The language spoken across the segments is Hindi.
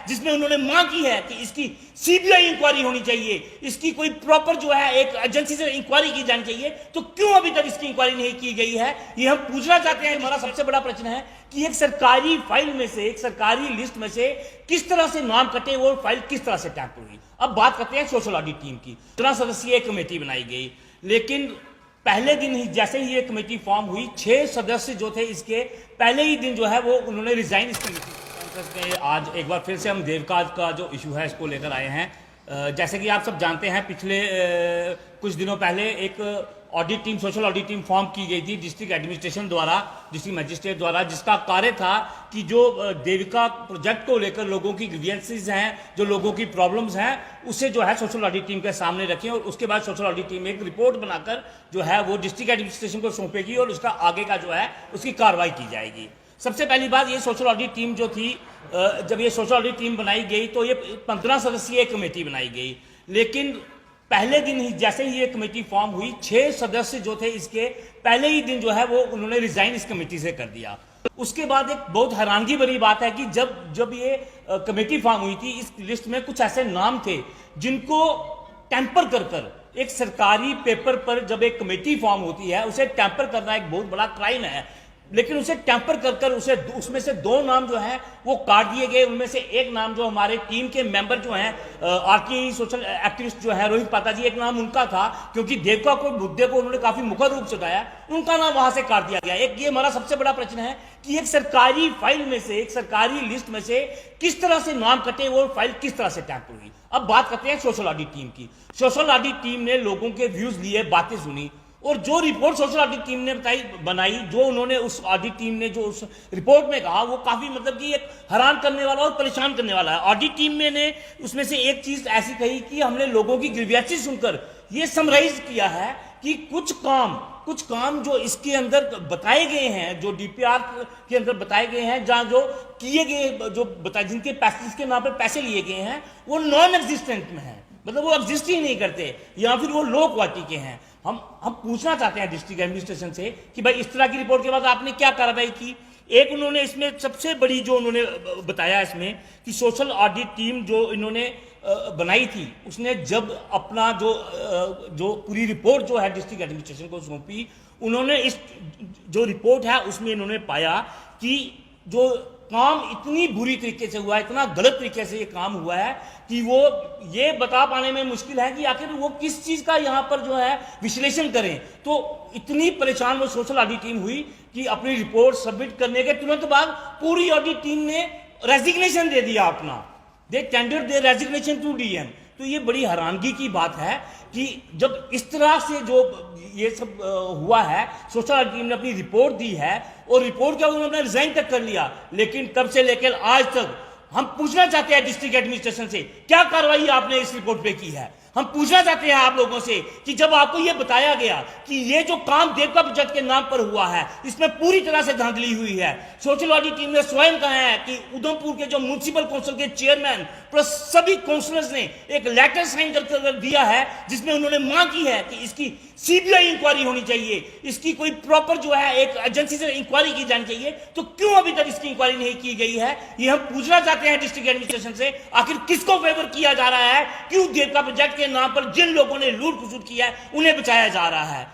जिसमें उन्होंने मांग की है कि इसकी सीबीआई इंक्वायरी होनी चाहिए, इसकी कोई प्रॉपर जो है एक एजेंसी से इंक्वायरी की जानी चाहिए, तो क्यों अभी तक इसकी इंक्वायरी नहीं की गई है, ये हम पूछना चाहते हैं। हमारा सबसे बड़ा प्रश्न है कि एक सरकारी फाइल में से, एक सरकारी लिस्ट में से किस तरह से नाम कटे, वो फाइल किस तरह से टैंपर हुई। अब बात करते हैं सोशल ऑडिट टीम की। 13 सदस्यीय कमेटी बनाई गई, लेकिन पहले दिन ही जैसे ही ये कमेटी फॉर्म हुई, 6 सदस्य जो थे इसके पहले ही दिन जो है वो उन्होंने रिजाइन इस कमेटी में। आज एक बार फिर से हम देवका का जो इशू है इसको लेकर आए हैं। जैसे कि आप सब जानते हैं, पिछले कुछ दिनों पहले एक audit team, social audit team form की गई थी डिस्ट्रिक्ट एडमिनिस्ट्रेशन द्वारा, डिस्ट्रिक्ट मजिस्ट्रेट द्वारा, जिसका कार्य था कि जो देविका प्रोजेक्ट को लेकर लोगों की ग्रीवेंसेस हैं, जो लोगों की प्रॉब्लम्स हैं, उसे जो है सोशल ऑडिट टीम के सामने रखें और उसके बाद सोशल ऑडिट टीम एक रिपोर्ट बनाकर जो है वो डिस्ट्रिक्ट एडमिनिस्ट्रेशन को सौंपेगी और उसका आगे का जो है उसकी कार्रवाई की जाएगी। सबसे पहली बात, ये सोशल ऑडिट टीम जो थी, जब ये सोशल ऑडिट टीम बनाई गई तो ये 15 सदस्यीय कमेटी बनाई गई, लेकिन पहले दिन ही जैसे ही ये कमेटी फॉर्म हुई, 6 सदस्य जो थे इसके पहले ही दिन जो है वो उन्होंने रिजाइन इस कमेटी से कर दिया। उसके बाद एक बहुत हैरानगी भरी बात है कि जब ये कमेटी फॉर्म हुई थी, इस लिस्ट में कुछ ऐसे नाम थे जिनको टैंपर कर एक सरकारी पेपर पर जब एक कमेटी फॉर्म होती है, उसे टैंपर करना एक बहुत बड़ा क्राइम है, लेकिन उसे टैंपर कर उसे उसमें से 2 नाम जो हैं वो काट दिए गए। उनमें से एक नाम जो हमारे टीम के मेंबर जो हैं, आरटीआई सोशल एक्टिविस्ट जो है रोहित पाता जी, एक नाम उनका था, क्योंकि देवका को मुद्दे को उन्होंने काफी मुखर रूप से उठाया, उनका नाम वहां से काट दिया गया। एक ये हमारा सबसे बड़ा प्रश्न है कि एक सरकारी फाइल में से, एक सरकारी लिस्ट में से किस तरह से नाम कटे, वो फाइल किस तरह से टैंपर हुई। अब बात करते हैं सोशल ऑडिट टीम की। सोशल ऑडिट टीम ने लोगों के व्यूज लिए, बातें सुनी, और जो रिपोर्ट सोशल ऑडिट टीम ने बनाई, जो उन्होंने उस ऑडिट टीम ने जो उस रिपोर्ट में कहा, वो काफी मतलब कि एक हैरान करने वाला और परेशान करने वाला है। ऑडिट टीम ने उसमें से एक चीज ऐसी कही कि हमने लोगों की ग्रीवेंसेस सुनकर ये समराइज किया है कि कुछ काम जो इसके अंदर बताए गए हैं, जो डीपीआर के अंदर बताए गए हैं, जहां जो किए गए, जो बताए, जिनके पैसे, जिसके नाम पर पैसे लिए गए हैं, वो नॉन एग्जिस्टेंट में है, मतलब वो एग्जिस्ट ही नहीं करते, या फिर वो लो क्वालिटी के हैं। हम पूछना चाहते हैं डिस्ट्रिक्ट एडमिनिस्ट्रेशन से कि भाई इस तरह की रिपोर्ट के बाद आपने क्या कार्रवाई की। एक उन्होंने इसमें सबसे बड़ी जो उन्होंने बताया इसमें कि सोशल ऑडिट टीम जो इन्होंने बनाई थी, उसने जब अपना जो पूरी रिपोर्ट जो है डिस्ट्रिक्ट एडमिनिस्ट्रेशन को सौंपी, उन्होंने इस जो रिपोर्ट है उसमें इन्होंने पाया कि जो काम इतनी बुरी तरीके से हुआ है, इतना गलत तरीके से ये काम हुआ है कि वो ये बता पाने में मुश्किल है कि आखिर वो किस चीज का यहाँ पर जो है विश्लेषण करें। तो इतनी परेशान वो सोशल ऑडिट टीम हुई कि अपनी रिपोर्ट सबमिट करने के तुरंत बाद पूरी ऑडिट टीम ने रेजिग्नेशन दे दिया अपना, they tender their resignation to DM. तो ये बड़ी हैरानगी की बात है कि जब इस तरह से जो ये सब हुआ है, सोशल ऑडिट टीम ने अपनी रिपोर्ट दी है और रिपोर्ट के बाद उन्होंने रिजाइन तक कर लिया, लेकिन तब से लेकर आज तक हम पूछना चाहते हैं डिस्ट्रिक्ट एडमिनिस्ट्रेशन से, क्या कार्रवाई आपने इस रिपोर्ट पे की है। हम पूछना चाहते हैं आप लोगों से कि जब आपको यह बताया गया कि ये जो काम देवका प्रोजेक्ट के नाम पर हुआ है, इसमें पूरी तरह से धांधली हुई है, सोशल ऑडिट टीम ने स्वयं कहा है कि उधमपुर के जो म्युनिसिपल काउंसिल के चेयरमैन प्लस सभी काउंसिलर्स ने एक लेटर साइन कर दिया है, जिसमें उन्होंने मांग की है कि इसकी सीबीआई इंक्वायरी होनी चाहिए, इसकी कोई प्रॉपर जो है एक एजेंसी से इंक्वायरी की जानी चाहिए, तो क्यों अभी तक इसकी इंक्वायरी नहीं की गई है, ये हम पूछना चाहते हैं डिस्ट्रिक्ट एडमिनिस्ट्रेशन से। आखिर किसको फेवर किया जा रहा है, क्यों देवका प्रोजेक्ट के नाम पर जिन लोगों ने लूट खसूट किया है उन्हें बचाया जा रहा है।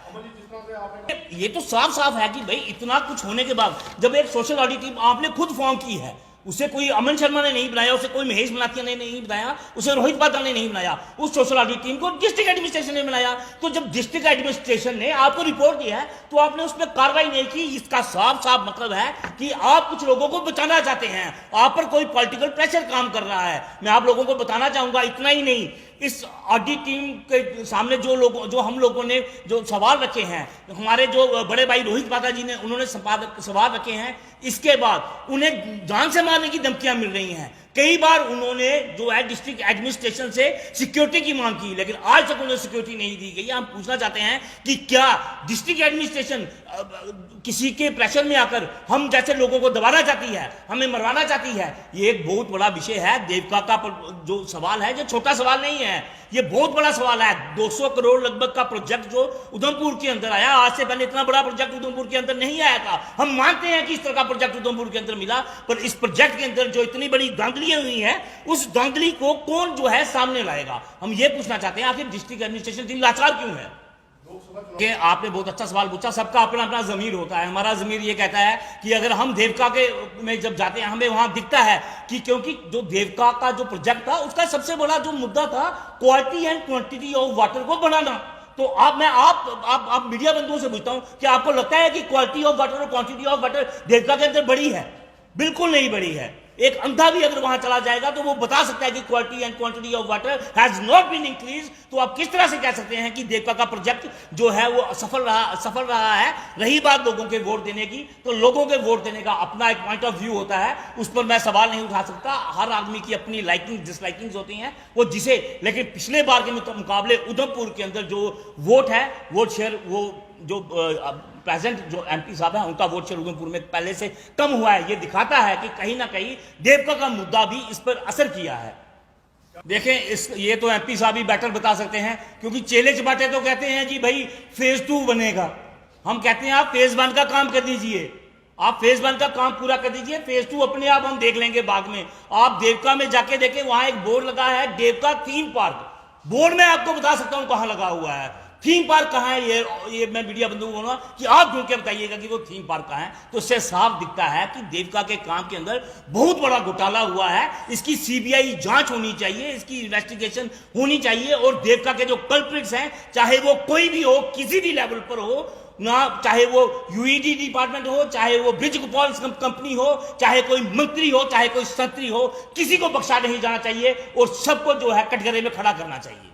ये तो साफ साफ है कि भाई इतना कुछ होने के बाद जब एक सोशल ऑडिट टीम आपने खुद फॉर्म की है, उसे कोई अमन शर्मा ने नहीं बनाया, उसे कोई महेश मलाथिया ने नहीं बनाया, उसे रोहित पात्रा ने नहीं बनाया, उस सोशल ऑडिट टीम को डिस्ट्रिक्ट एडमिनिस्ट्रेशन ने बनाया। तो जब डिस्ट्रिक्ट एडमिनिस्ट्रेशन ने आपको रिपोर्ट दी है तो आपने उस पर कार्रवाई नहीं की, इसका साफ साफ मतलब है कि आप कुछ लोगों को बचाना चाहते हैं, आप पर कोई पॉलिटिकल प्रेशर काम कर रहा है। मैं आप लोगों को बताना चाहूंगा, इतना ही नहीं, इस ऑडिट टीम के सामने जो हम लोगों ने जो सवाल रखे हैं, हमारे जो बड़े भाई रोहित पात्रा जी ने उन्होंने सवाल रखे हैं, इसके बाद उन्हें जान से मारने की धमकियां मिल रही हैं। कई बार उन्होंने जो है डिस्ट्रिक्ट एडमिनिस्ट्रेशन से सिक्योरिटी की मांग की, लेकिन आज तक उन्हें सिक्योरिटी नहीं दी गई। हम पूछना चाहते हैं कि क्या डिस्ट्रिक्ट एडमिनिस्ट्रेशन किसी के प्रेशर में आकर हम जैसे लोगों को दबाना चाहती है, हमें मरवाना चाहती है। ये एक बहुत बड़ा विषय है। देवका का जो सवाल है, जो छोटा सवाल नहीं है, ये बहुत बड़ा सवाल है। 200 करोड़ लगभग का प्रोजेक्ट जो उधमपुर के अंदर आया, आज से पहले इतना बड़ा प्रोजेक्ट उधमपुर के अंदर नहीं आया था। हम मानते हैं कि इस तरह का प्रोजेक्ट उधमपुर के अंदर मिला, पर इस प्रोजेक्ट के अंदर जो इतनी बड़ी धांधली धांधली हुई है, उस धांधली को कौन जो है सामने लाएगा? हम ये पूछना चाहते हैं, आखिर डिस्ट्रिक्ट एडमिनिस्ट्रेशन इतनी लाचार क्यों है? कि आपने बहुत अच्छा सवाल पूछा। सबका अपना अपना जमीर होता है। हमारा जमीर ये कहता है कि अगर हम देवका के में जब जाते हैं, हमें वहां दिखता है कि क्योंकि जो देवका का जो प्रोजेक्ट था, उसका सबसे बड़ा जो मुद्दा था quality and quantity of water को बढ़ाना। तो आप मीडिया बंधुओं से पूछता हूं कि आपको लगता है कि क्वालिटी ऑफ वाटर और क्वांटिटी ऑफ वाटर देवका के अंदर बढ़ी है? बिल्कुल नहीं बढ़ी है। एक अंधा भी अगर वहां चला जाएगा तो वो बता सकता है कि quality and quantity of water has not been increase. तो आप किस तरह से कह सकते हैं कि देवका का प्रोजेक्ट जो है वो सफल रहा है? रही बात लोगों के वोट देने की, तो लोगों के वोट देने का अपना एक पॉइंट ऑफ व्यू होता है, उस पर मैं सवाल नहीं उठा सकता। हर आदमी की अपनी लाइकिंग डिसलाइकिंग होती हैं, वो जिसे, लेकिन पिछले बार के मुकाबले उधमपुर के अंदर जो वोट है, वोट शेयर, वो जो प्रेजेंट जो एमपी साहब हैं, उनका वोट शेयर उधमपुर में पहले से कम हुआ है। ये दिखाता है कि कहीं ना कहीं देवका का मुद्दा भी इस पर असर किया है। देखें, ये तो एमपी साहब ही बेटर बता सकते हैं, क्योंकि चेले चपाटे तो कहते हैं जी भाई फेज 2 बनेगा। हम कहते हैं आप फेज 1 का काम कर दीजिए, आप फेज 1 का काम पूरा कर दीजिए, फेज 2 अपने आप हम देख लेंगे बाद में। आप देवका में जाके देखें, वहां एक बोर्ड लगा है देवका थीम पार्क। बोर्ड में आपको बता सकता हूं कहां लगा हुआ है। थीम पार्क कहां है? ये मैं मीडिया बंधुओं को बोलूंगा कि आप ढूंढ के बताइएगा कि वो थीम पार्क कहां है। तो इससे साफ दिखता है कि देवका के काम के अंदर बहुत बड़ा घोटाला हुआ है। इसकी सीबीआई जांच होनी चाहिए, इसकी इन्वेस्टिगेशन होनी चाहिए, और देवका के जो कल्प्रिट्स हैं, चाहे वो कोई भी हो, किसी भी लेवल पर हो ना, चाहे वो यूईडी डिपार्टमेंट हो, चाहे वो ब्रिज गोपाल कंपनी हो, चाहे कोई मंत्री हो, चाहे कोई संतरी हो, किसी को बख्शा नहीं जाना चाहिए और सबको जो है कटघरे में खड़ा करना चाहिए।